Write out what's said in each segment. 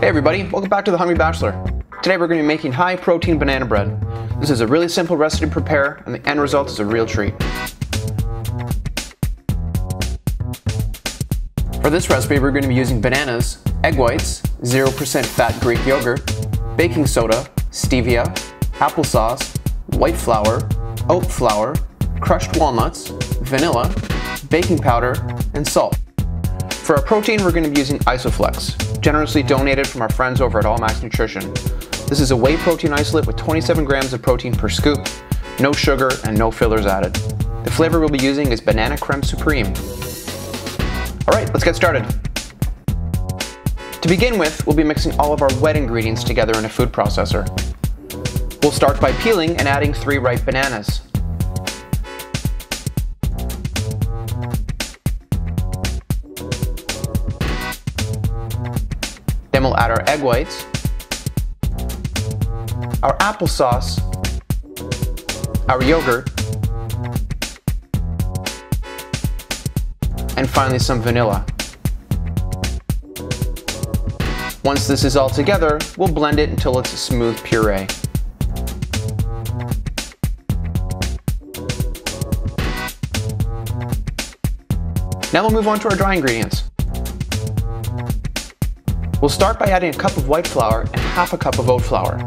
Hey everybody, welcome back to the Hungry Bachelor. Today we're going to be making high protein banana bread. This is a really simple recipe to prepare and the end result is a real treat. For this recipe we're going to be using bananas, egg whites, 0% fat Greek yogurt, baking soda, stevia, applesauce, white flour, oat flour, crushed walnuts, vanilla, baking powder, and salt. For our protein we're going to be using ISOFLEX, generously donated from our friends over at All Max Nutrition. This is a whey protein isolate with 27 grams of protein per scoop, no sugar and no fillers added. The flavor we'll be using is banana creme supreme. Alright, let's get started. To begin with, we'll be mixing all of our wet ingredients together in a food processor. We'll start by peeling and adding 3 ripe bananas. Then we'll add our egg whites, our applesauce, our yogurt, and finally some vanilla. Once this is all together, we'll blend it until it's a smooth puree. Now we'll move on to our dry ingredients. We'll start by adding a cup of white flour and half a cup of oat flour.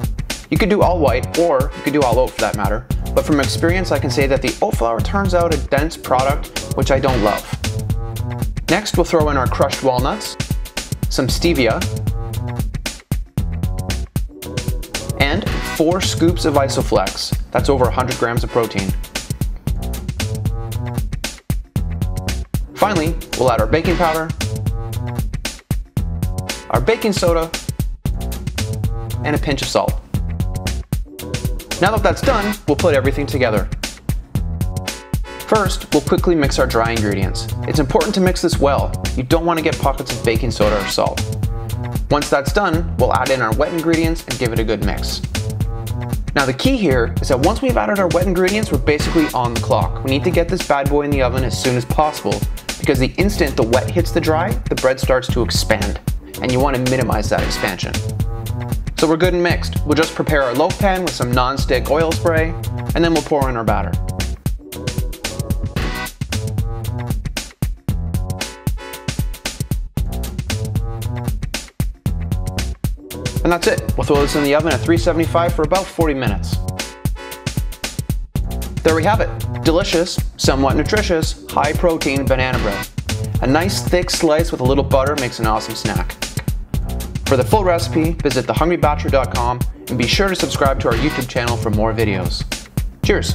You could do all white or you could do all oat for that matter, but from experience I can say that the oat flour turns out a dense product which I don't love. Next we'll throw in our crushed walnuts, some stevia, and 4 scoops of ISOFLEX. That's over 100 grams of protein. Finally, we'll add our baking powder, our baking soda, and a pinch of salt. Now that that's done, we'll put everything together. First, we'll quickly mix our dry ingredients. It's important to mix this well. You don't want to get pockets of baking soda or salt. Once that's done, we'll add in our wet ingredients and give it a good mix. Now the key here is that once we've added our wet ingredients, we're basically on the clock. We need to get this bad boy in the oven as soon as possible, because the instant the wet hits the dry, the bread starts to expand, and you want to minimize that expansion. So we're good and mixed. We'll just prepare our loaf pan with some non-stick oil spray, and then we'll pour in our batter. And that's it. We'll throw this in the oven at 375 for about 40 minutes. There we have it. Delicious, somewhat nutritious, high protein banana bread. A nice thick slice with a little butter makes an awesome snack. For the full recipe, visit thehungrybachelor.com and be sure to subscribe to our YouTube channel for more videos. Cheers!